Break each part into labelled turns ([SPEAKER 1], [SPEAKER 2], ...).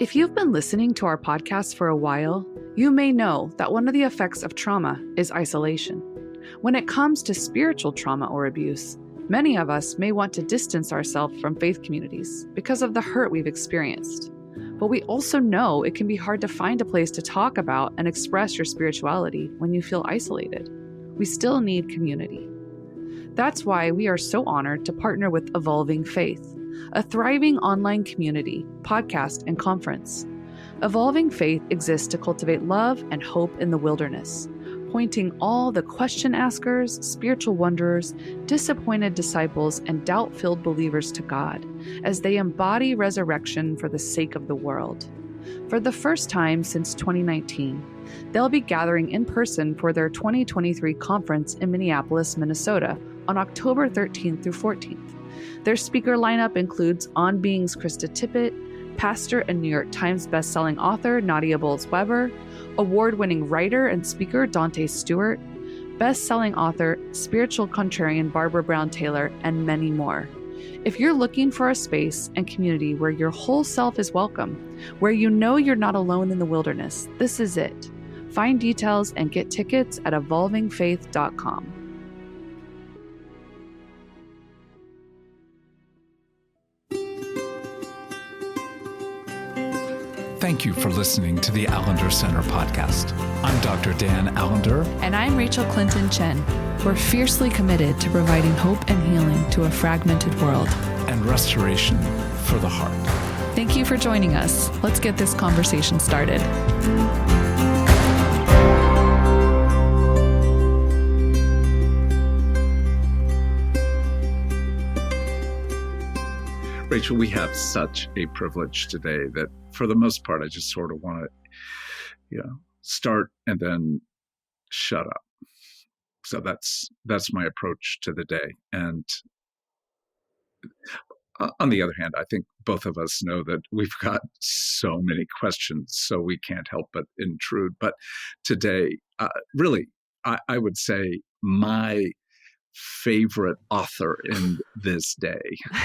[SPEAKER 1] If you've been listening to our podcast for a while, you may know that one of the effects of trauma is isolation. When it comes to spiritual trauma or abuse, many of us may want to distance ourselves from faith communities because of the hurt we've experienced. But we also know it can be hard to find a place to talk about and express your spirituality when you feel isolated. We still need community. That's why we are so honored to partner with Evolving Faith, a thriving online community, podcast, and conference. Evolving Faith exists to cultivate love and hope in the wilderness, pointing all the question askers, spiritual wanderers, disappointed disciples, and doubt-filled believers to God as they embody resurrection for the sake of the world. For the first time since 2019, they'll be gathering in person for their 2023 conference in Minneapolis, Minnesota on October 13th through 14th. Their speaker lineup includes On Being's Krista Tippett, pastor and New York Times bestselling author Nadia Bolz-Weber, award-winning writer and speaker Dante Stewart, best-selling author, spiritual contrarian Barbara Brown Taylor, and many more. If you're looking for a space and community where your whole self is welcome, where you know you're not alone in the wilderness, this is it. Find details and get tickets at evolvingfaith.com.
[SPEAKER 2] Thank you for listening to the Allender Center Podcast. I'm Dr. Dan Allender.
[SPEAKER 1] And I'm Rachael Clinton Chen. We're fiercely committed to providing hope and healing to a fragmented world.
[SPEAKER 2] And restoration for the heart.
[SPEAKER 1] Thank you for joining us. Let's get this conversation started.
[SPEAKER 3] Rachael, we have such a privilege today that for the most part, I just sort of want to, start and then shut up. So that's my approach to the day. And on the other hand, I think both of us know that we've got so many questions, so we can't help but intrude. But today, really, I would say my favorite author in this day.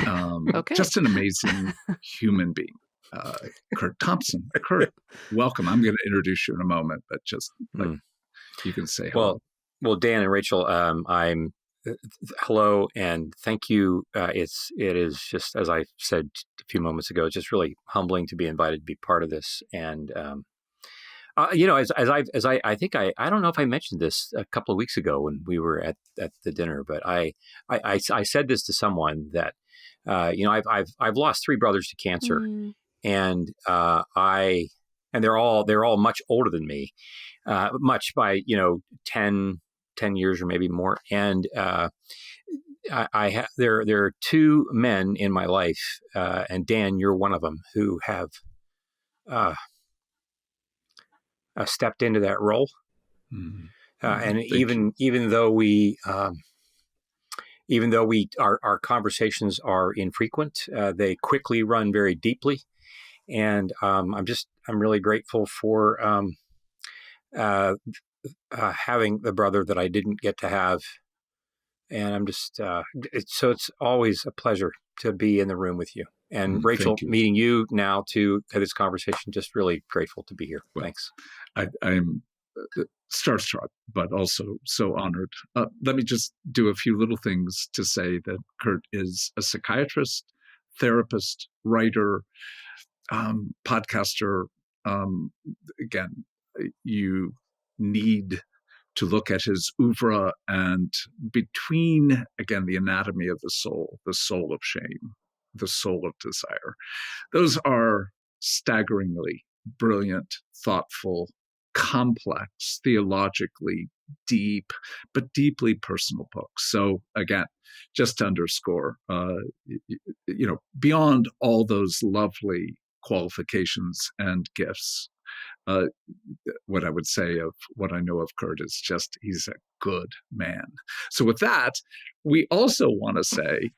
[SPEAKER 1] Okay.
[SPEAKER 3] Just an amazing human being. Curt Thompson. Curt, welcome. I'm going to introduce you in a moment, but just you can say hello.
[SPEAKER 4] Well, Dan and Rachael, I'm hello and thank you. It is just, as I said a few moments ago, just really humbling to be invited to be part of this. And I don't know if I mentioned this a couple of weeks ago when we were at the dinner, but I said this to someone that I've lost 3 brothers to cancer, and they're all much older than me, much by 10 years or maybe more, and there are 2 men in my life, and Dan, you're one of them, who have stepped into that role. And even though our conversations are infrequent, they quickly run very deeply. And I'm really grateful for having the brother that I didn't get to have. And I'm just, it's always a pleasure to be in the room with you. And Rachael, meeting you now to have this conversation, just really grateful to be here. Well, thanks.
[SPEAKER 3] I'm starstruck, but also so honored. Let me just do a few little things to say that Curt is a psychiatrist, therapist, writer, podcaster. Again, you need to look at his oeuvre, and between, again, the anatomy of the soul of shame, the soul of desire. Those are staggeringly brilliant, thoughtful, complex, theologically deep, but deeply personal books. So again, just to underscore, beyond all those lovely qualifications and gifts, what I would say of what I know of Curt is just he's a good man. So with that, we also want to say,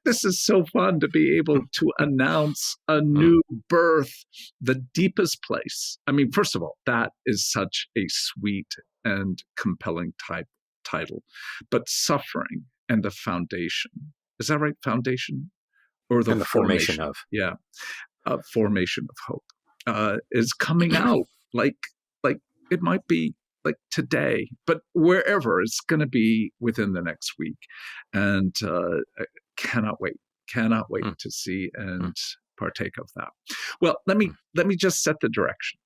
[SPEAKER 3] this is so fun to be able to announce a new birth, the deepest place. I mean, first of all, that is such a sweet and compelling title. But suffering and the foundation. Is that right? Foundation? Or the
[SPEAKER 4] formation of.
[SPEAKER 3] Yeah. Formation of hope. is coming out like it might be like today, but wherever, it's going to be within the next week. And I cannot wait to see and partake of that. Well, let me just set the direction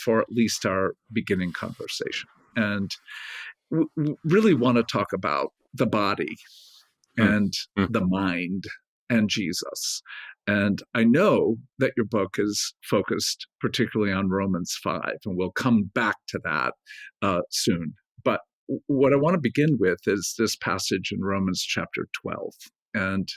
[SPEAKER 3] for at least our beginning conversation. And really want to talk about the body and the mind and Jesus. And I know that your book is focused particularly on Romans 5, and we'll come back to that soon. But what I want to begin with is this passage in Romans chapter 12. And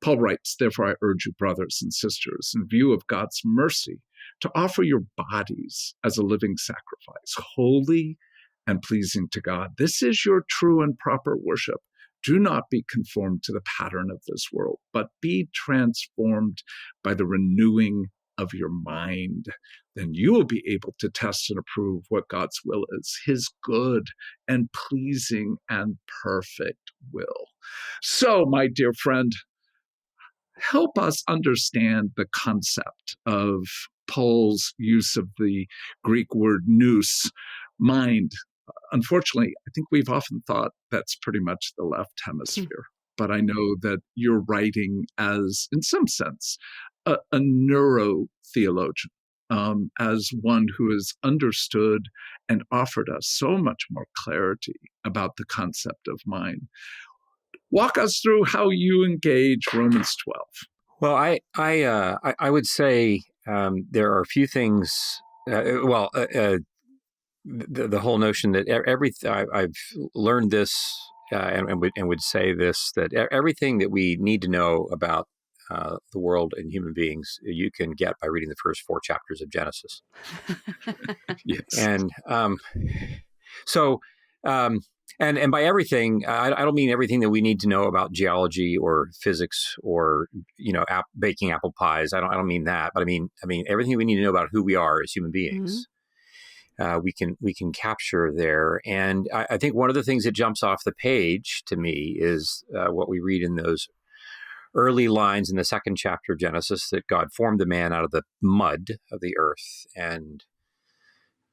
[SPEAKER 3] Paul writes, "Therefore I urge you, brothers and sisters, in view of God's mercy, to offer your bodies as a living sacrifice, holy and pleasing to God. This is your true and proper worship. Do not be conformed to the pattern of this world, but be transformed by the renewing of your mind. Then you will be able to test and approve what God's will is, his good and pleasing and perfect will." So, my dear friend, help us understand the concept of Paul's use of the Greek word nous, mind. Unfortunately, I think we've often thought that's pretty much the left hemisphere. But I know that you're writing as, in some sense, a neurotheologian, as one who has understood and offered us so much more clarity about the concept of mind. Walk us through how you engage Romans 12.
[SPEAKER 4] Well, I would say there are a few things. The whole notion that I've learned this and would say this, that everything that we need to know about the world and human beings, you can get by reading the first 4 chapters of Genesis.
[SPEAKER 3] Yes.
[SPEAKER 4] And and by everything, I don't mean everything that we need to know about geology or physics or baking apple pies. I don't mean that, but I mean everything we need to know about who we are as human beings. We can capture there. And I think one of the things that jumps off the page to me is what we read in those early lines in the 2nd chapter of Genesis, that God formed the man out of the mud of the earth and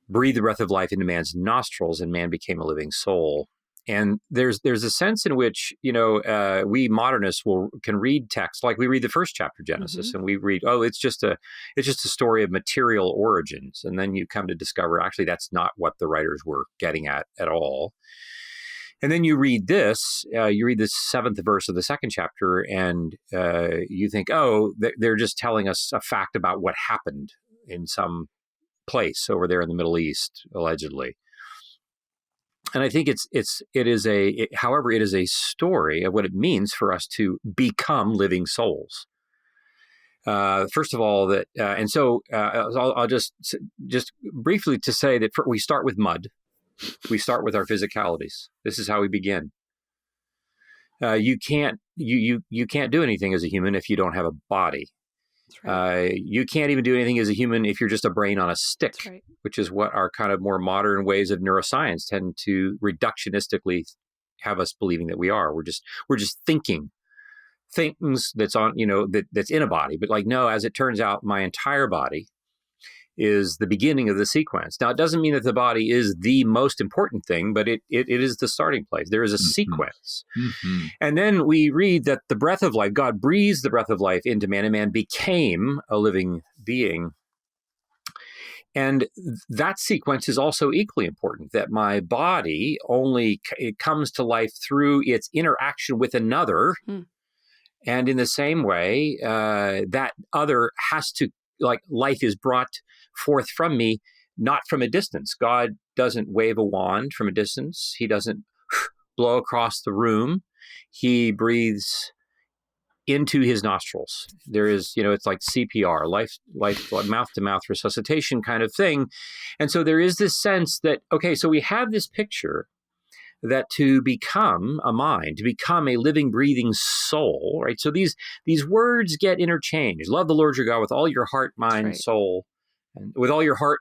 [SPEAKER 4] breathed the breath of life into man's nostrils, and man became a living soul. And there's a sense in which, we modernists can read text like we read the first chapter of Genesis, and we read, it's just a story of material origins. And then you come to discover, actually, that's not what the writers were getting at all. And then you read this, you read the 7th verse of the 2nd chapter, and you think, they're just telling us a fact about what happened in some place over there in the Middle East, allegedly. And I think it is a story of what it means for us to become living souls. First of all, I'll just briefly to say that we start with mud. We start with our physicalities. This is how we begin. You can't do anything as a human if you don't have a body. Right. You can't even do anything as a human if you're just a brain on a stick, right, which is what our kind of more modern ways of neuroscience tend to reductionistically have us believing that we are. We're just thinking things that's on, that's in a body. But no, as it turns out, my entire body is the beginning of the sequence. Now, it doesn't mean that the body is the most important thing, but it is the starting place. There is a sequence. And then we read that the breath of life, God breathes the breath of life into man, and man became a living being. And that sequence is also equally important, that my body it comes to life through its interaction with another. And in the same way, that other has to, life is brought forth from me, not from a distance. God doesn't wave a wand from a distance. He doesn't blow across the room. He breathes into his nostrils. There is, it's like CPR, life, mouth-to-mouth resuscitation kind of thing. And so there is this sense that, okay, so we have this picture that to become a mind, to become a living, breathing soul, right? So these words get interchanged. Love the Lord your God with all your heart, mind, soul, and with all your heart,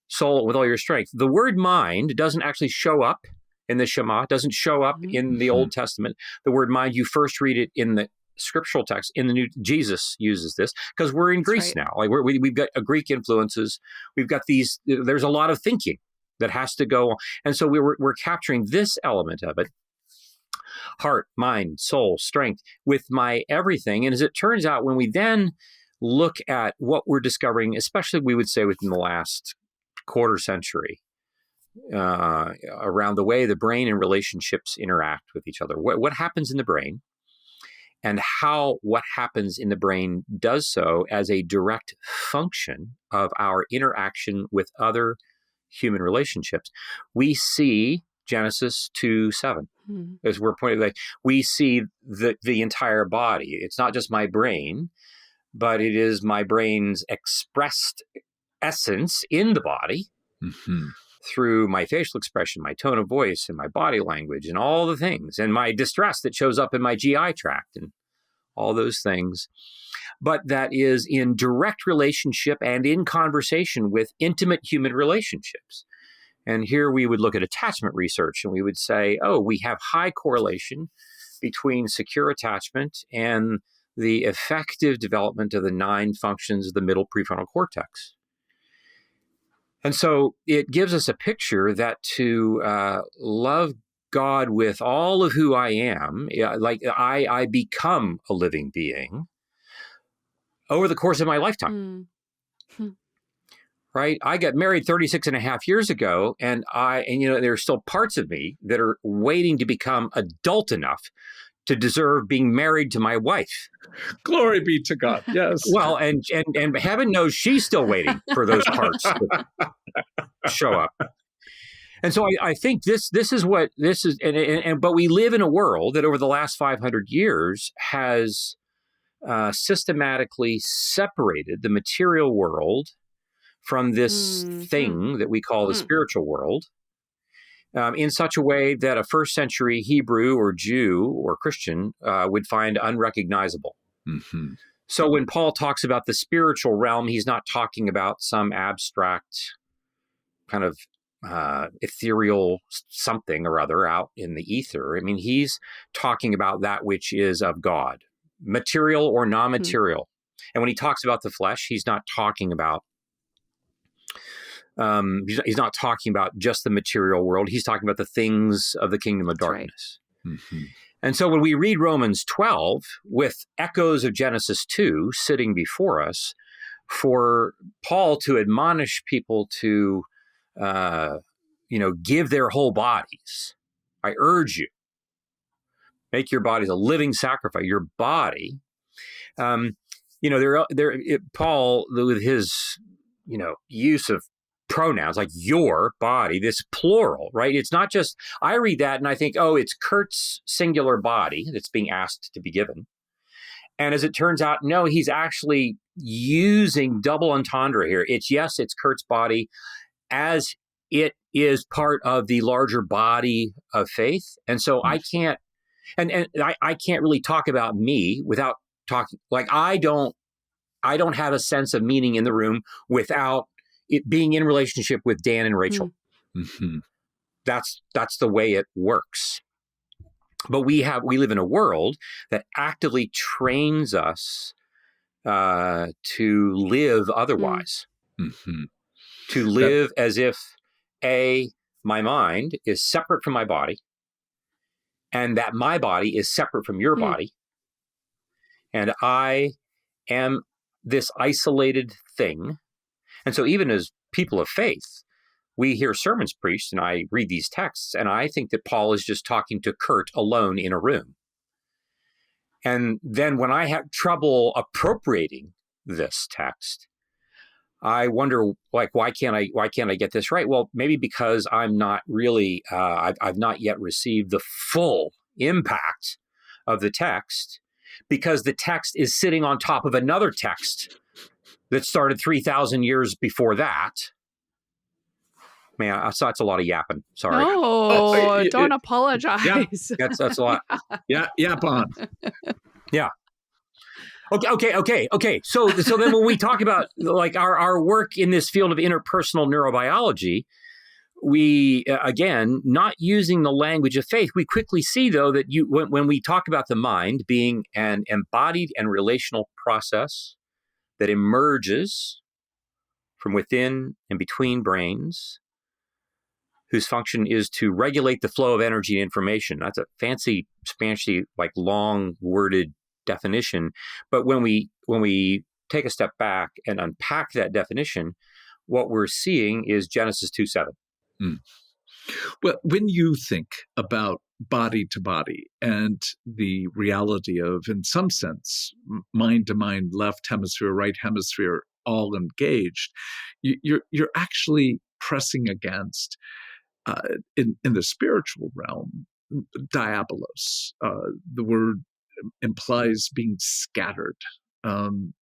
[SPEAKER 4] soul, with all your strength. The word mind doesn't actually show up in the Shema, doesn't show up in the Old Testament. The word mind, you first read it in the scriptural texts in the New. Jesus uses this because we're in Greece now. Like we've got a Greek influences. We've got these. There's a lot of thinking that has to go on, and so we're capturing this element of it. Heart, mind, soul, strength with my everything. And as it turns out, when we then look at what we're discovering, especially we would say within the last quarter century, around the way the brain and relationships interact with each other, what happens in the brain and how what happens in the brain does so as a direct function of our interaction with other human relationships. We see Genesis 2:7. As we're pointing, like we see the entire body. It's not just my brain, but it is my brain's expressed essence in the body through my facial expression, my tone of voice, and my body language, and all the things, and my distress that shows up in my GI tract, and all those things. But that is in direct relationship and in conversation with intimate human relationships. And here we would look at attachment research and we would say, oh, we have high correlation between secure attachment and the effective development of the 9 functions of the middle prefrontal cortex. And so it gives us a picture that to love God with all of who I am, like I become a living being over the course of my lifetime. Right? I got married 36 and a half years ago, and there are still parts of me that are waiting to become adult enough to deserve being married to my wife.
[SPEAKER 3] Glory be to God. Yes.
[SPEAKER 4] Well, and heaven knows she's still waiting for those parts to show up. And so I think this is what this is, but we live in a world that over the last 500 years has systematically separated the material world from this thing that we call the spiritual world, in such a way that a first century Hebrew or Jew or Christian would find unrecognizable. So when Paul talks about the spiritual realm, he's not talking about some abstract kind of ethereal something or other out in the ether. I mean, he's talking about that which is of God, material or non-material. And when he talks about the flesh, he's not talking about he's not talking about just the material world. He's talking about the things of the kingdom of darkness. And so when we read Romans 12 with echoes of Genesis 2 sitting before us, for Paul to admonish people to, give their whole bodies, I urge you, make your bodies a living sacrifice, your body. Paul, with his, use of pronouns like your body, this plural, right? It's not just, I read that and I think, oh, it's Curt's singular body that's being asked to be given. And as it turns out, no, he's actually using double entendre here. It's Curt's body as it is part of the larger body of faith. And so I can't really talk about me without talking, like I don't have a sense of meaning in the room without it being in relationship with Dan and Rachael. That's the way it works. But we live in a world that actively trains us to live otherwise, to live as if my mind is separate from my body, and that my body is separate from your body, and I am this isolated thing. And so even as people of faith, we hear sermons preached, and I read these texts, and I think that Paul is just talking to Curt alone in a room. And then when I have trouble appropriating this text, I wonder, like, why can't I get this right? Well, maybe because I'm not really, I've not yet received the full impact of the text, because the text is sitting on top of another text that started 3,000 years before that. Man, that's a lot of yapping. Sorry.
[SPEAKER 1] Oh, don't apologize.
[SPEAKER 3] Yeah, that's a lot. Yap on.
[SPEAKER 4] Yeah. Okay. So then when we talk about like our work in this field of interpersonal neurobiology, we, again, not using the language of faith, we quickly see, though, that when we talk about the mind being an embodied and relational process that emerges from within and between brains, whose function is to regulate the flow of energy and information. That's a fancy, like long-worded definition. But when we take a step back and unpack that definition, what we're seeing is Genesis 2:7.
[SPEAKER 3] Well, when you think about body to body and the reality of, in some sense, mind to mind, left hemisphere, right hemisphere, all engaged, you're actually pressing against, in the spiritual realm, diabolos. The word implies being scattered,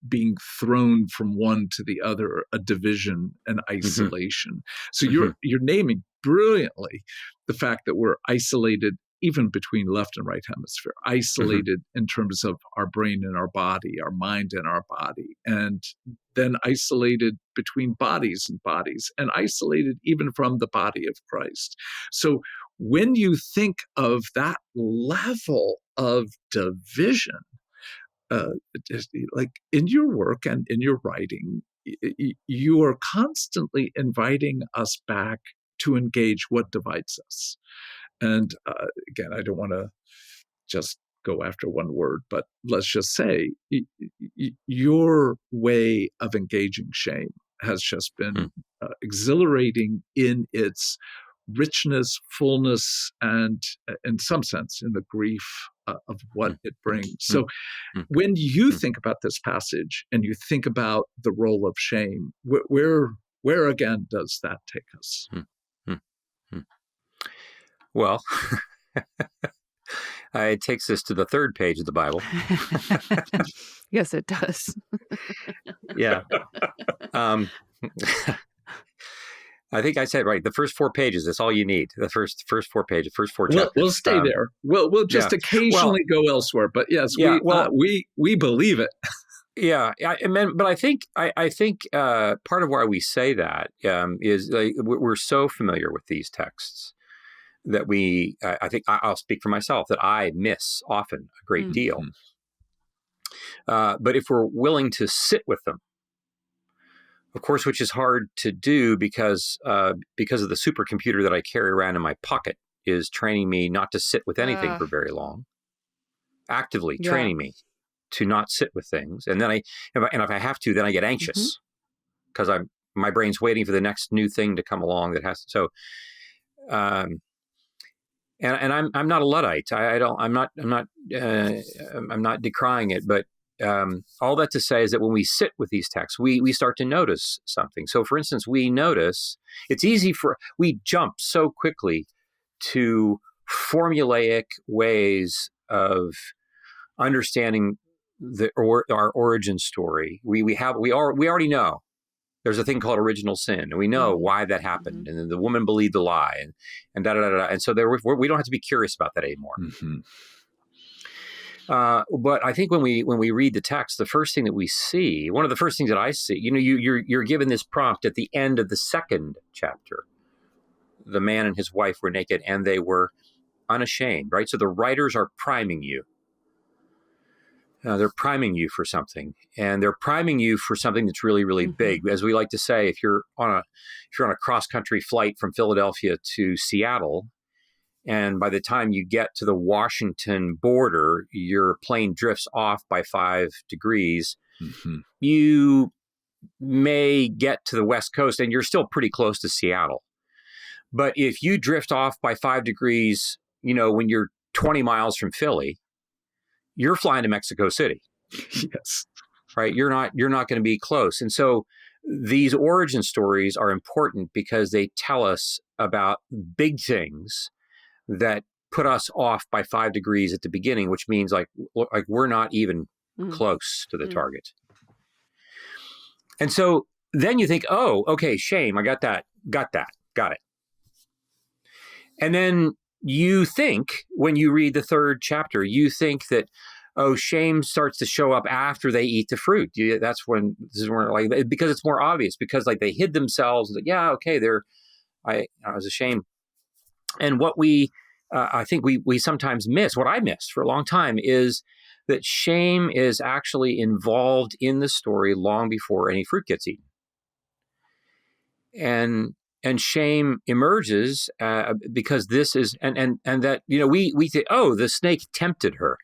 [SPEAKER 3] being thrown from one to the other, a division, an isolation. So you're naming brilliantly the fact that we're isolated even between left and right hemisphere, isolated in terms of our brain and our body, our mind and our body, and then isolated between bodies and bodies, and isolated even from the body of Christ. So when you think of that level of division, like in your work and in your writing, you are constantly inviting us back to engage what divides us. And again, I don't want to just go after one word, but let's just say your way of engaging shame has just been exhilarating in its richness, fullness, and in some sense, in the grief of what it brings. So when you think about this passage and you think about the role of shame, where again does that take us?
[SPEAKER 4] Well, it takes us to the third page of the Bible.
[SPEAKER 1] Yes, it does.
[SPEAKER 4] Yeah. I think I said right. The first 4 pages. That's all you need. The first 4 pages, first 4 chapters.
[SPEAKER 3] We'll stay there. We'll just occasionally go elsewhere. But yes, we believe it.
[SPEAKER 4] Yeah, but I think part of why we say that is we're so familiar with these texts that I think I'll speak for myself, that I miss often a great deal. But if we're willing to sit with them, of course, which is hard to do because of the supercomputer that I carry around in my pocket is training me not to sit with anything for very long, actively training me to not sit with things. And then if I have to, then I get anxious because my brain's waiting for the next new thing to come along that has to. So, and I'm not a Luddite. I'm not decrying it, but all that to say is that when we sit with these texts, we start to notice something. So, for instance, we notice we jump so quickly to formulaic ways of understanding our origin story. We already know there's a thing called original sin, and we know why that happened, and then the woman believed the lie, and da da da da. And so we don't have to be curious about that anymore. But I think when we read the text, the first thing that we see, one of the first things that I see, you're given this prompt at the end of the second chapter. The man and his wife were naked, and they were unashamed. Right, so the writers are priming you. They're priming you for something, and they're priming you for something that's really, really big. As we like to say, if you're on a cross-country flight from Philadelphia to Seattle, and by the time you get to the Washington border, your plane drifts off by 5 degrees, you may get to the West Coast, and you're still pretty close to Seattle. But if you drift off by 5 degrees, when you're 20 miles from Philly, you're flying to Mexico City.
[SPEAKER 3] Yes.
[SPEAKER 4] Right? You're not going to be close. And so these origin stories are important because they tell us about big things that put us off by 5 degrees at the beginning, which means like we're not even close to the target. And so then you think, oh, okay, shame. I got that. Got it. And then you think, when you read the third chapter, you think that, shame starts to show up after they eat the fruit. That's when, because it's more obvious, because like they hid themselves. Like, yeah, okay, they're I was ashamed. And what I think we sometimes miss, what I missed for a long time, is that shame is actually involved in the story long before any fruit gets eaten. And shame emerges because this is, and that, we think, oh, the snake tempted her.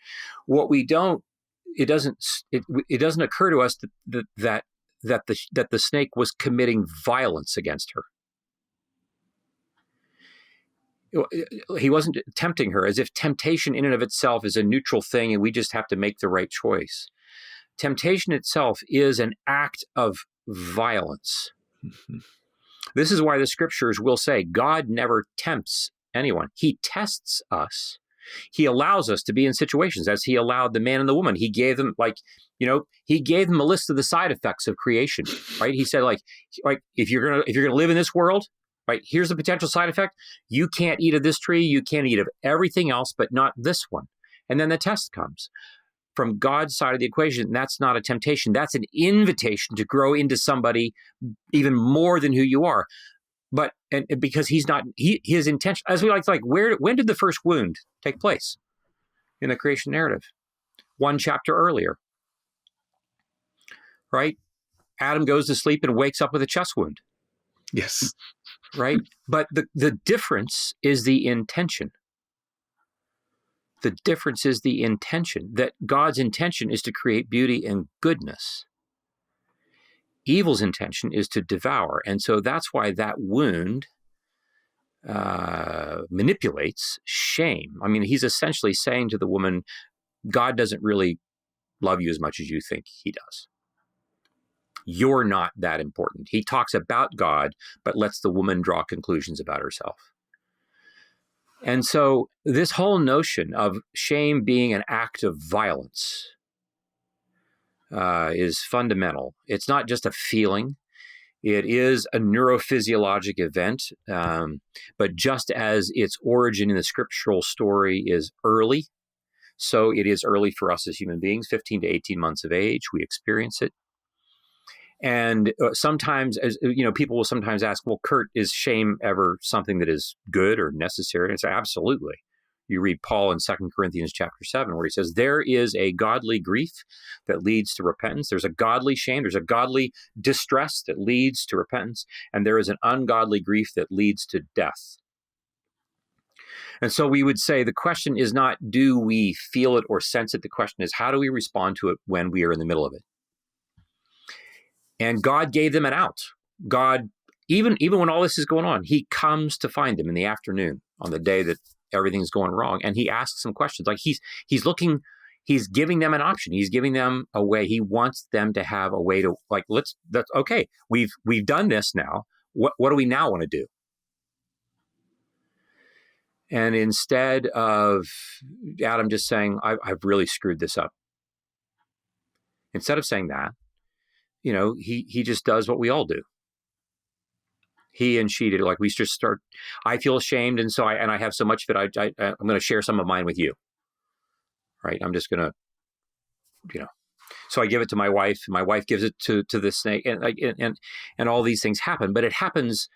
[SPEAKER 4] What we don't, it doesn't occur to us that the snake was committing violence against her. He wasn't tempting her, as if temptation in and of itself is a neutral thing and we just have to make the right choice. Temptation itself is an act of violence. Mm-hmm. This is why the scriptures will say God never tempts anyone. He tests us. He allows us to be in situations, as he allowed the man and the woman. He gave them, he gave them a list of the side effects of creation, right? He said, if you're gonna live in this world, right, here's the potential side effect. You can't eat of this tree. You can't eat of everything else, but not this one. And then the test comes. From God's side of the equation, that's not a temptation. That's an invitation to grow into somebody even more than who you are. But and because his intention, as we when did the first wound take place in the creation narrative? One chapter earlier, right? Adam goes to sleep and wakes up with a chest wound.
[SPEAKER 3] Yes.
[SPEAKER 4] Right? But the difference is the intention. The difference is the intention, that God's intention is to create beauty and goodness. Evil's intention is to devour. And so that's why that wound manipulates shame. I mean, he's essentially saying to the woman, God doesn't really love you as much as you think he does. You're not that important. He talks about God, but lets the woman draw conclusions about herself. And so this whole notion of shame being an act of violence is fundamental. It's not just a feeling. It is a neurophysiologic event. But just as its origin in the scriptural story is early, so it is early for us as human beings, 15 to 18 months of age, we experience it. And sometimes, people will sometimes ask, well, Curt, is shame ever something that is good or necessary? And I say, absolutely. You read Paul in 2 Corinthians chapter 7, where he says, there is a godly grief that leads to repentance. There's a godly shame. There's a godly distress that leads to repentance. And there is an ungodly grief that leads to death. And so we would say the question is not, do we feel it or sense it? The question is, how do we respond to it when we are in the middle of it? And God gave them an out. God, even when all this is going on, he comes to find them in the afternoon on the day that everything's going wrong. And he asks them questions. Like he's giving them an option. He's giving them a way. He wants them to have a way to, that's okay. We've done this now. What do we now want to do? And instead of Adam just saying, I've really screwed this up. Instead of saying that, he just does what we all do. He and she did, we just start, I feel ashamed. And so I have so much of it, I'm going to share some of mine with you. Right. I'm just going to, so I give it to my wife, and my wife gives it to the snake, and all these things happen, but it happens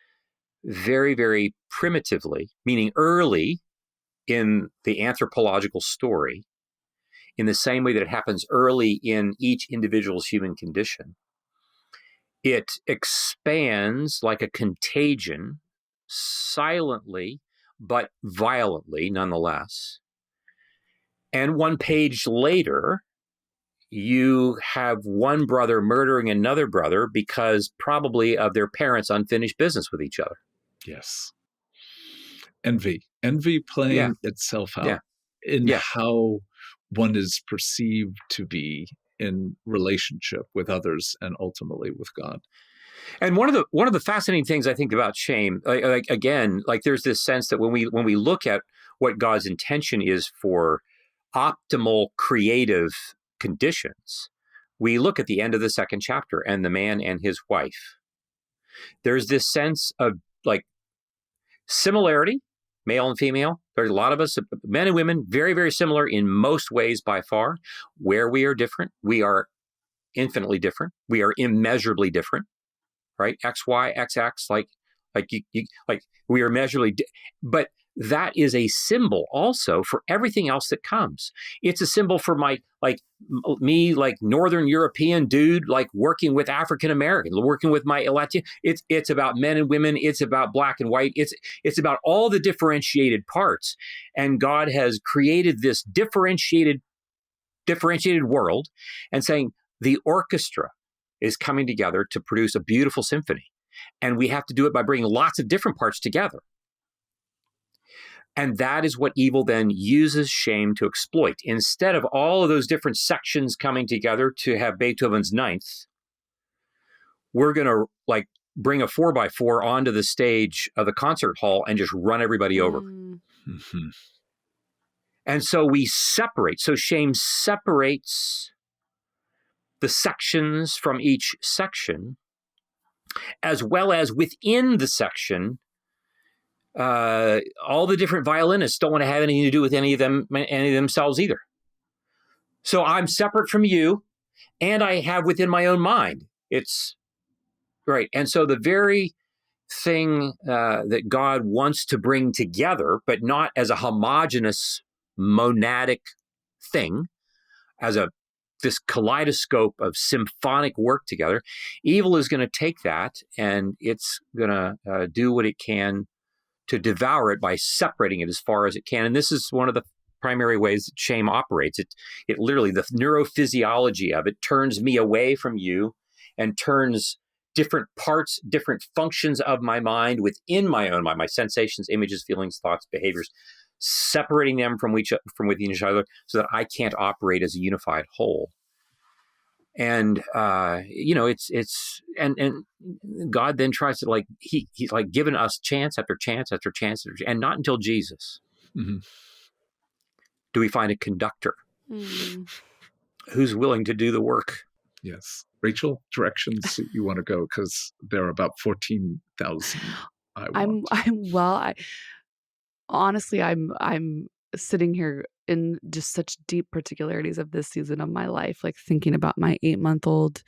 [SPEAKER 4] very, very primitively, meaning early in the anthropological story, in the same way that it happens early in each individual's human condition. It expands like a contagion, silently, but violently nonetheless. And one page later, you have one brother murdering another brother because probably of their parents' unfinished business with each other.
[SPEAKER 3] Yes. Envy playing itself out in how one is perceived to be in relationship with others and ultimately with God.
[SPEAKER 4] And one of the fascinating things I think about shame, there's this sense that when we look at what God's intention is for optimal creative conditions, we look at the end of the second chapter and the man and his wife. There's this sense of similarity, male and female. There's a lot of us, men and women, very, very similar in most ways by far. Where we are different, we are infinitely different. We are immeasurably different, right? X, Y, X, X, Like we are measurably, but that is a symbol also for everything else that comes. It's a symbol for me, like Northern European dude, like working with African American, working with my Latino. It's about men and women. It's about black and white. It's about all the differentiated parts. And God has created this differentiated world, and saying the orchestra is coming together to produce a beautiful symphony. And we have to do it by bringing lots of different parts together. And that is what evil then uses shame to exploit. Instead of all of those different sections coming together to have Beethoven's Ninth, we're going to like bring a 4x4 onto the stage of the concert hall and just run everybody over. Mm-hmm. And so we separate. So shame separates the sections from each section, as well as within the section. All the different violinists don't want to have anything to do with any of themselves either. So I'm separate from you, and I have within my own mind. It's right. And so the very thing that God wants to bring together, but not as a homogeneous monadic thing, as this kaleidoscope of symphonic work together, evil is going to take that, and it's going to do what it can to devour it by separating it as far as it can. And this is one of the primary ways that shame operates. It literally, the neurophysiology of it turns me away from you and turns different parts, different functions of my mind within my own mind, my sensations, images, feelings, thoughts, behaviors, separating them from within each other so that I can't operate as a unified whole. And and God then tries to he's like given us chance after chance after chance, and not until Jesus do we find a conductor who's willing to do the work.
[SPEAKER 3] Yes. Rachael, directions you want to go, because there are about 14,000
[SPEAKER 1] honestly, I'm sitting here in just such deep particularities of this season of my life, like thinking about my 8-month-old,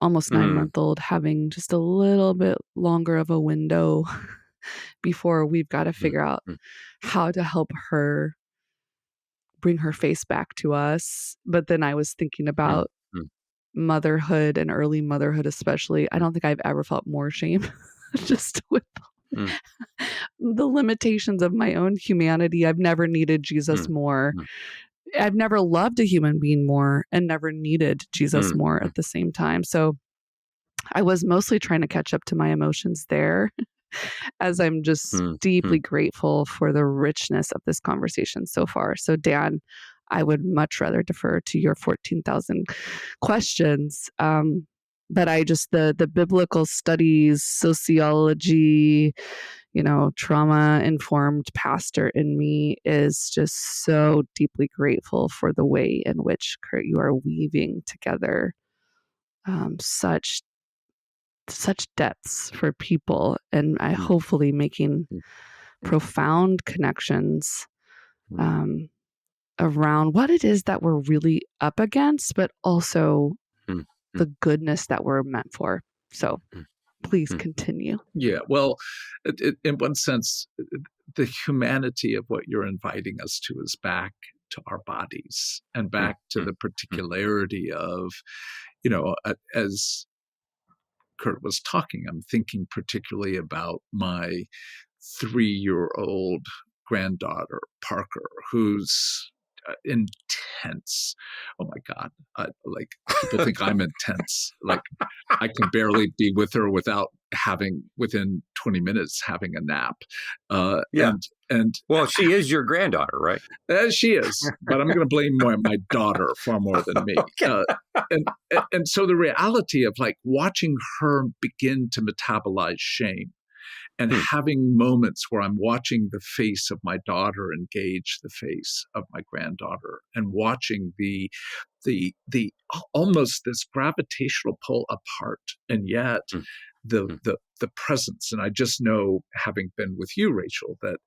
[SPEAKER 1] almost 9-month-old, having just a little bit longer of a window before we've got to figure out how to help her bring her face back to us. But then I was thinking about motherhood and early motherhood, especially. I don't think I've ever felt more shame just with the limitations of my own humanity. I've never needed Jesus more. I've never loved a human being more and never needed Jesus more at the same time. So I was mostly trying to catch up to my emotions there, as I'm just deeply grateful for the richness of this conversation so far. So Dan, I would much rather defer to your 14,000 questions. But I just, the biblical studies, sociology, trauma-informed pastor in me is just so deeply grateful for the way in which, Curt, you are weaving together such depths for people, and I hopefully making profound connections around what it is that we're really up against, but also the goodness that we're meant for. So please continue.
[SPEAKER 3] Yeah, well, in one sense, the humanity of what you're inviting us to is back to our bodies and back to the particularity of, as Curt was talking, I'm thinking particularly about my 3-year-old granddaughter, Parker, who's intense. Oh my God. People think I'm intense. Like I can barely be with her without within 20 minutes having a nap. And
[SPEAKER 4] well, she is your granddaughter, right?
[SPEAKER 3] She is, but I'm going to blame my daughter far more than me. And so the reality of watching her begin to metabolize shame, and having moments where I'm watching the face of my daughter engage the face of my granddaughter, and watching the almost this gravitational pull apart, and yet the presence. And I just know, having been with you, Rachael, that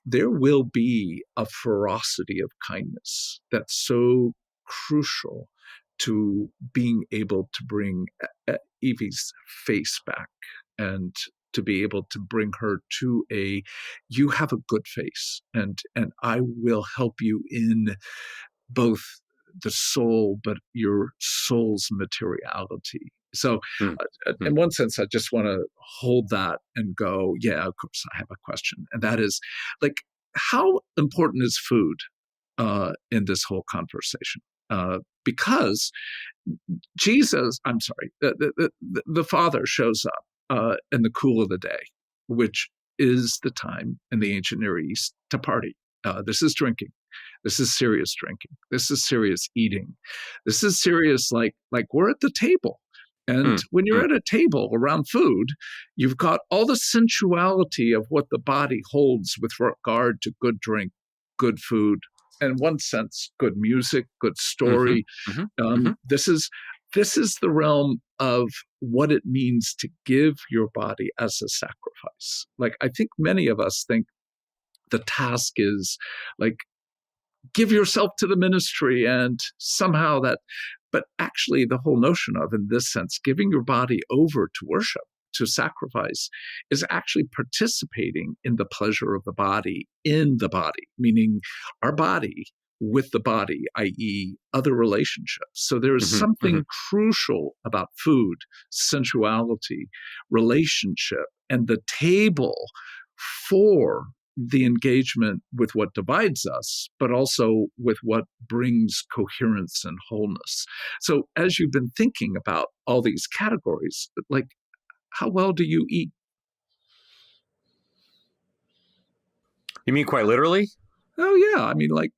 [SPEAKER 3] there will be a ferocity of kindness that's so crucial to being able to bring Evie's face back, and to be able to bring her to you have a good face, and I will help you in both the soul, but your soul's materiality. So in one sense, I just want to hold that and go, yeah, of course I have a question. And that is, like, how important is food in this whole conversation? Because the Father shows up in the cool of the day, which is the time in the ancient Near East to party. This is drinking. This is serious drinking. This is serious eating. This is serious, like we're at the table. And when you're at a table around food, you've got all the sensuality of what the body holds with regard to good drink, good food, and in one sense, good music, good story. This is the realm of what it means to give your body as a sacrifice. Like, I think many of us think the task is like, give yourself to the ministry and somehow that, but actually the whole notion of, in this sense, giving your body over to worship, to sacrifice, is actually participating in the pleasure of the body in the body, meaning our body with the body, i.e. other relationships. So there is something crucial about food, sensuality, relationship, and the table for the engagement with what divides us, but also with what brings coherence and wholeness. So as you've been thinking about all these categories, like, how well do you eat?
[SPEAKER 4] You mean quite literally?
[SPEAKER 3] Oh yeah. I mean, like,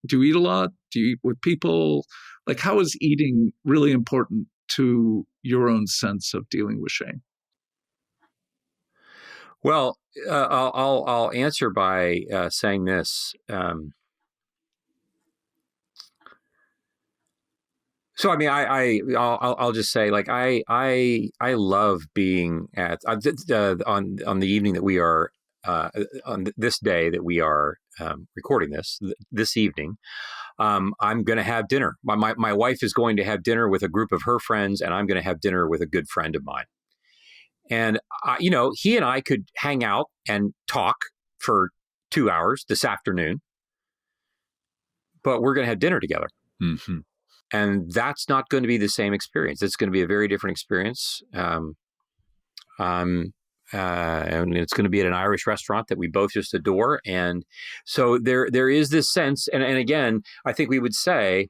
[SPEAKER 3] do you eat a lot? Do you eat with people? Like, how is eating really important to your own sense of dealing with shame?
[SPEAKER 4] Well, I'll answer by saying this. So, I mean, I'll just say, like, I love being at on the evening that we are on this day that we are recording this evening. I'm going to have dinner. My wife is going to have dinner with a group of her friends, and I'm going to have dinner with a good friend of mine. And, he and I could hang out and talk for 2 hours this afternoon, but we're going to have dinner together.
[SPEAKER 3] Mm-hmm.
[SPEAKER 4] And that's not going to be the same experience. It's going to be a very different experience. And it's going to be at an Irish restaurant that we both just adore. And so there is this sense, and again, I think we would say,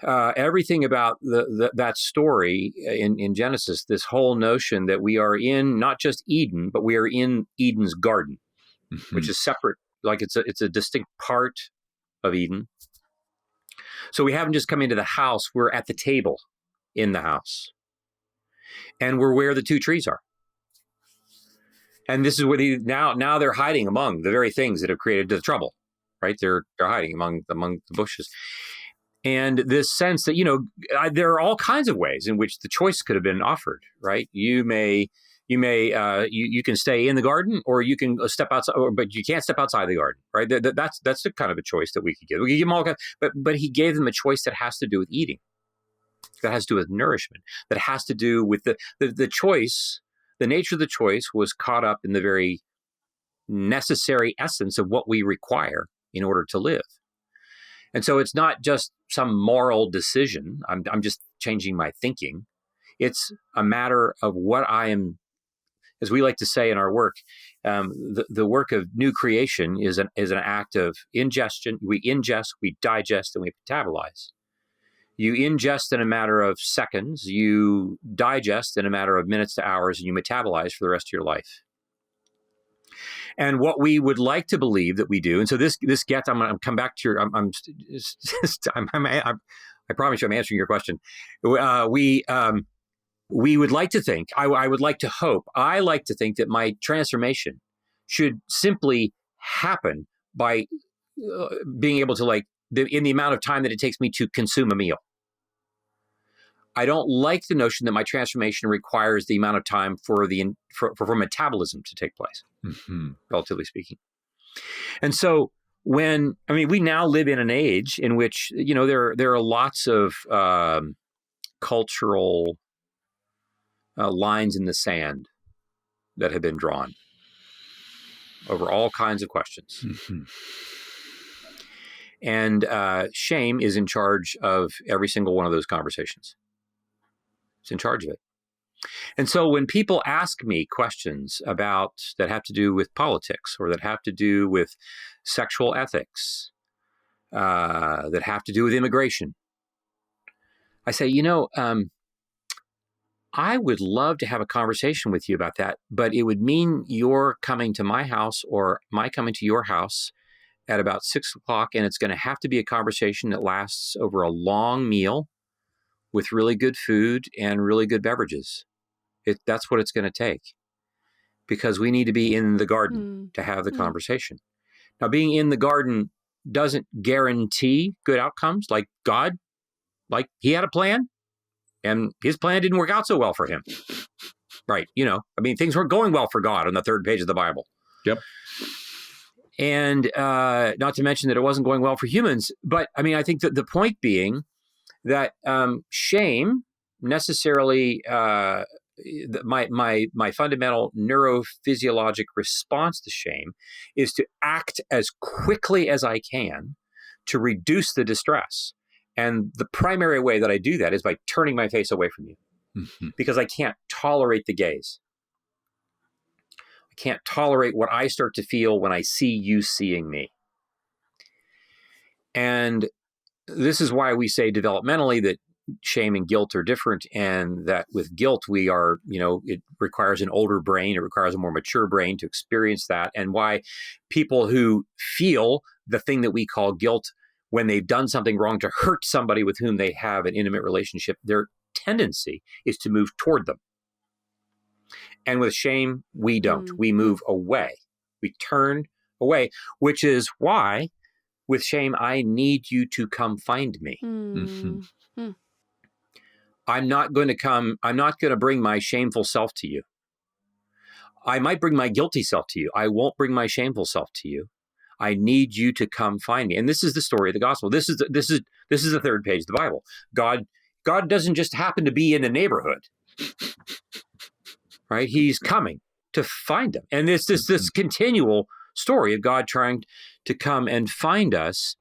[SPEAKER 4] everything about that story in Genesis, this whole notion that we are in not just Eden, but we are in Eden's garden, which is separate. Like, it's a distinct part of Eden. So we haven't just come into the house; we're at the table in the house, and we're where the two trees are. And this is where now they're hiding among the very things that have created the trouble, right? They're hiding among the bushes. And this sense that, there are all kinds of ways in which the choice could have been offered, right? You can stay in the garden, or you can step outside, but you can't step outside the garden, right? That's the kind of a choice that we could give. We could give them all, but he gave them a choice that has to do with eating, that has to do with nourishment, that has to do with the choice. The nature of the choice was caught up in the very necessary essence of what we require in order to live. And so it's not just some moral decision. I'm just changing my thinking. It's a matter of what I am, as we like to say in our work, the work of new creation is an act of ingestion. We ingest, we digest, and we metabolize. You ingest in a matter of seconds, you digest in a matter of minutes to hours, and you metabolize for the rest of your life. And what we would like to believe that we do, and so this gets, I'm going to come back to your, I promise you I'm answering your question. We would like to think, I would like to hope, I like to think that my transformation should simply happen by being able to, in the amount of time that it takes me to consume a meal. I don't like the notion that my transformation requires the amount of time for metabolism to take place, relatively speaking. And so we now live in an age in which, there are lots of cultural lines in the sand that have been drawn over all kinds of questions.
[SPEAKER 3] Mm-hmm.
[SPEAKER 4] And shame is in charge of every single one of those conversations. It's in charge of it. And so when people ask me questions that have to do with politics, or that have to do with sexual ethics, that have to do with immigration, I say, I would love to have a conversation with you about that, but it would mean you're coming to my house or my coming to your house at about 6 o'clock, and it's going to have to be a conversation that lasts over a long meal with really good food and really good beverages. That's what it's going to take, because we need to be in the garden to have the conversation. Now, being in the garden doesn't guarantee good outcomes. Like God, he had a plan, and his plan didn't work out so well for him. Right. Things weren't going well for God on the third page of the Bible.
[SPEAKER 3] Yep.
[SPEAKER 4] And not to mention that it wasn't going well for humans. But I think that the point being that shame necessarily, my fundamental neurophysiologic response to shame is to act as quickly as I can to reduce the distress. And the primary way that I do that is by turning my face away from you, because I can't tolerate the gaze. I can't tolerate what I start to feel when I see you seeing me. And this is why we say developmentally that shame and guilt are different, and that with guilt we are, it requires an older brain, it requires a more mature brain to experience that, and why people who feel the thing that we call guilt when they've done something wrong to hurt somebody with whom they have an intimate relationship, their tendency is to move toward them. And with shame, we don't. We move away. We turn away, which is why with shame, I need you to come find me. I'm not going to bring my shameful self to you. I might bring my guilty self to you. I won't bring my shameful self to you. I need you to come find me. And this is the story of the gospel. This is the third page of the Bible. God doesn't just happen to be in the neighborhood, right? He's coming to find them. And it's this continual story of God trying to come and find us.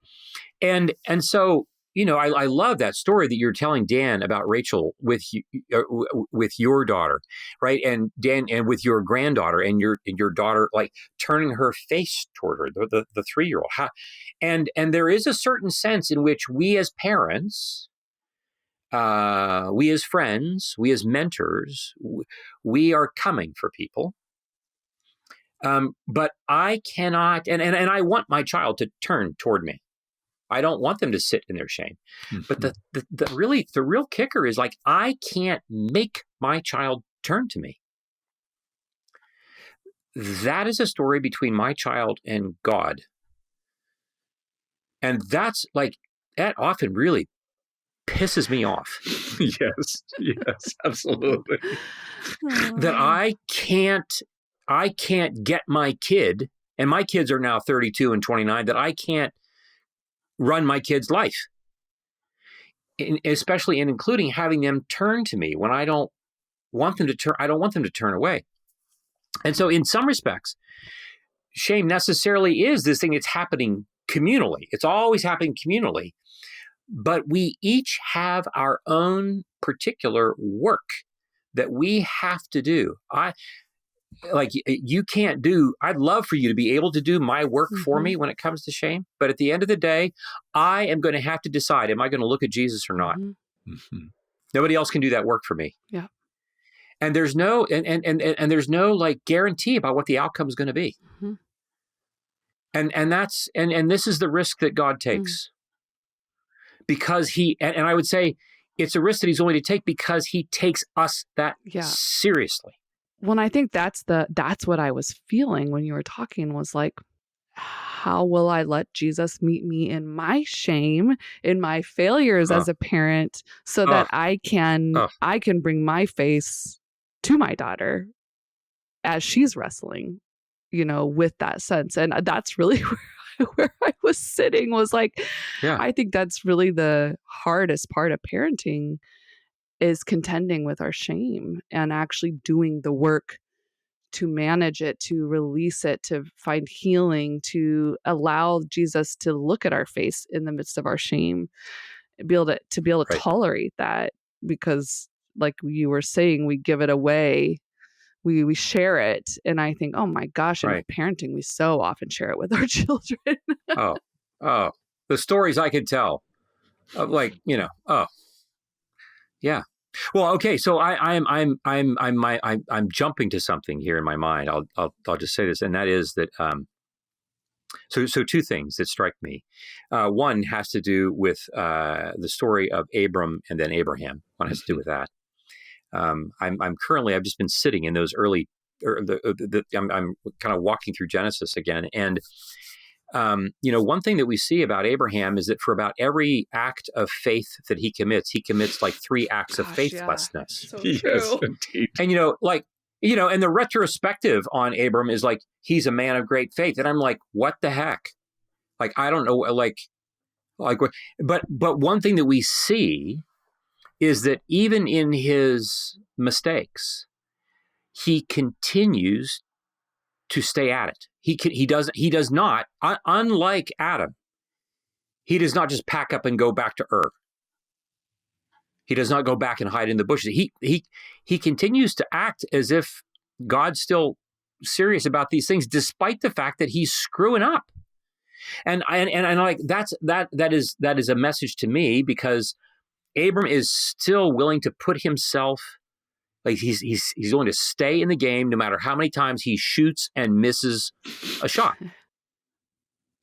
[SPEAKER 4] And so, I love that story that you're telling, Dan, about Rachael with your daughter, right? And Dan, and with your granddaughter and your daughter, like turning her face toward her, the 3-year-old. And there is a certain sense in which we as parents, we as friends, we as mentors, we are coming for people. But I cannot, and I want my child to turn toward me. I don't want them to sit in their shame. But the real kicker is, like, I can't make my child turn to me. That is a story between my child and God. And that often really pisses me off.
[SPEAKER 3] Yes, absolutely.
[SPEAKER 4] That I can't get my kid, and my kids are now 32 and 29, that I can't run my kid's life, especially and including having them turn to me when I don't want them to turn. I don't want them to turn away. And so in some respects, shame necessarily is this thing that's happening communally. It's always happening communally, but we each have our own particular work that we have to do. You can't do, I'd love for you to be able to do my work for me when it comes to shame. But at the end of the day, I am going to have to decide, am I going to look at Jesus or not? Nobody else can do that work for me.
[SPEAKER 1] Yeah.
[SPEAKER 4] And there's no, and there's no like guarantee about what the outcome is going to be. And that's, and this is the risk that God takes because and I would say it's a risk that he's willing to take because he takes us that seriously.
[SPEAKER 1] Well, I think that's what I was feeling when you were talking, was like, how will I let Jesus meet me in my shame, in my failures as a parent, so that I can bring my face to my daughter as she's wrestling, with that sense. And that's really where I was sitting, was like, I think that's really the hardest part of parenting, is contending with our shame and actually doing the work to manage it, to release it, to find healing, to allow Jesus to look at our face in the midst of our shame, be able to
[SPEAKER 4] Right.
[SPEAKER 1] tolerate that, because like you were saying, we give it away. We share it. And I think, oh my gosh, in
[SPEAKER 4] Right.
[SPEAKER 1] parenting, we so often share it with our children.
[SPEAKER 4] Oh, the stories I could tell of, like, yeah. Well, okay. So I'm jumping to something here in my mind. I'll just say this, and that is that, so two things that strike me. One has to do with the story of Abram and then Abraham. One has to do with that. I've just been sitting in those early, I'm kind of walking through Genesis again. And, one thing that we see about Abraham is that for about every act of faith that he commits like 3 acts of faithlessness.
[SPEAKER 1] Yeah. So
[SPEAKER 3] Yes,
[SPEAKER 1] true.
[SPEAKER 3] indeed.
[SPEAKER 4] And, and the retrospective on Abram is like, he's a man of great faith. And I'm like, what the heck? Like, I don't know, but one thing that we see is that even in his mistakes, he continues to stay at it. He does not, unlike Adam, he does not just pack up and go back to Ur. He does not go back and hide in the bushes. He continues to act as if God's still serious about these things, despite the fact that he's screwing up. And like that is a message to me, because Abram is still willing to put himself, like he's willing to stay in the game no matter how many times he shoots and misses a shot.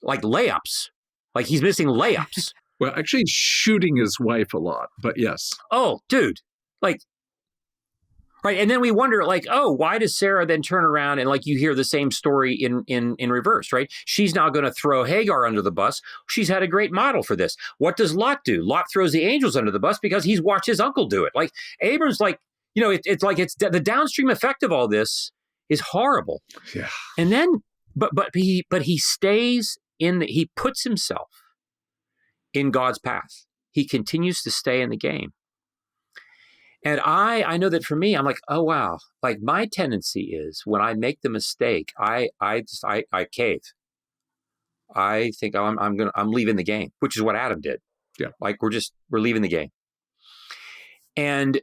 [SPEAKER 4] Like layups. Like he's missing layups.
[SPEAKER 3] Well, actually shooting his wife a lot, but yes.
[SPEAKER 4] Oh, dude. Like, right. And then we wonder, like, oh, why does Sarah then turn around and, like, you hear the same story in reverse, right? She's now going to throw Hagar under the bus. She's had a great model for this. What does Lot do? Lot throws the angels under the bus because he's watched his uncle do it. Like, Abram's like, it's like the downstream effect of all this is horrible.
[SPEAKER 3] Yeah.
[SPEAKER 4] And then, but he stays he puts himself in God's path. He continues to stay in the game. And I know that for me, I'm like, oh, wow. Like, my tendency is when I make the mistake, I cave. I think, oh, I'm leaving the game, which is what Adam did.
[SPEAKER 3] Yeah.
[SPEAKER 4] Like, we're leaving the game. And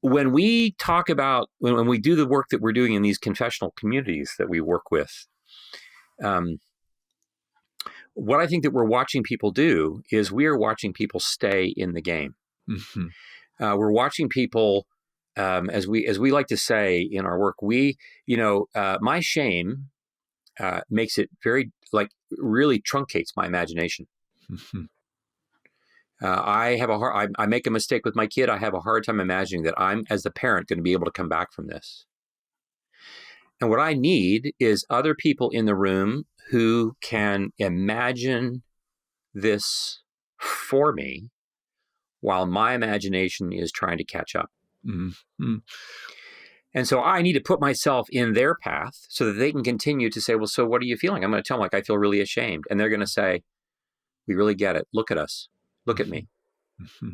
[SPEAKER 4] when we talk about, when we do the work that we're doing in these confessional communities that we work with, what I think that we're watching people do is we are watching people stay in the game.
[SPEAKER 3] Mm-hmm.
[SPEAKER 4] We're watching people, as we like to say in our work, my shame makes it very, like, really truncates my imagination.
[SPEAKER 3] Mm-hmm.
[SPEAKER 4] I make a mistake with my kid. I have a hard time imagining that I'm, as the parent, going to be able to come back from this. And what I need is other people in the room who can imagine this for me while my imagination is trying to catch up.
[SPEAKER 3] Mm-hmm.
[SPEAKER 4] And so I need to put myself in their path so that they can continue to say, well, so what are you feeling? I'm going to tell them, like, I feel really ashamed. And they're going to say, we really get it. Look at us. Look at me.
[SPEAKER 3] Mm-hmm.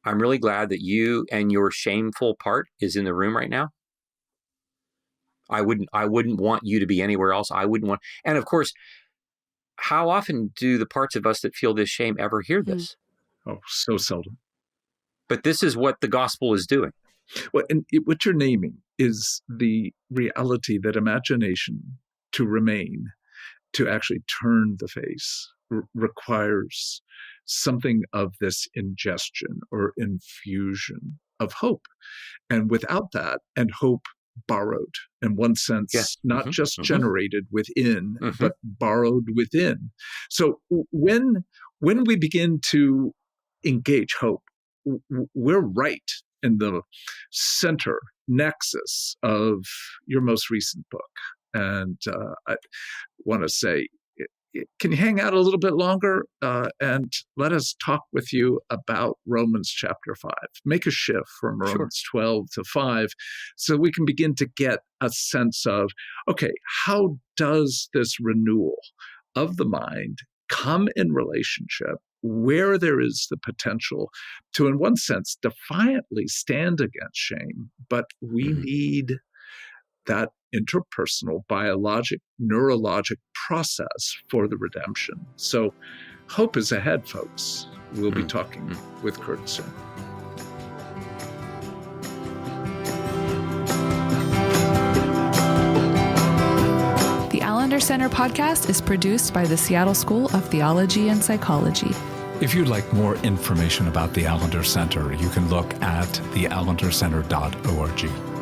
[SPEAKER 4] I'm really glad that you and your shameful part is in the room right now. I wouldn't want you to be anywhere else. And of course, how often do the parts of us that feel this shame ever hear this?
[SPEAKER 3] Oh, so seldom.
[SPEAKER 4] But this is what the gospel is doing.
[SPEAKER 3] Well, and what you're naming is the reality that imagination, to remain, to actually turn the face, requires something of this ingestion or infusion of hope. And without that, and hope borrowed, in one sense, not just generated within, but borrowed within. So when we begin to engage hope, we're right in the center nexus of your most recent book. And I want to say, can you hang out a little bit longer and let us talk with you about Romans chapter 5? Make a shift from Romans 12 to 5 so we can begin to get a sense of, okay, how does this renewal of the mind come in relationship where there is the potential to, in one sense, defiantly stand against shame, but we need that interpersonal, biologic, neurologic process for the redemption. So hope is ahead, folks. We'll be talking with Curt soon.
[SPEAKER 1] The Allender Center Podcast is produced by the Seattle School of Theology and Psychology.
[SPEAKER 2] If you'd like more information about the Allender Center, you can look at theallendercenter.org.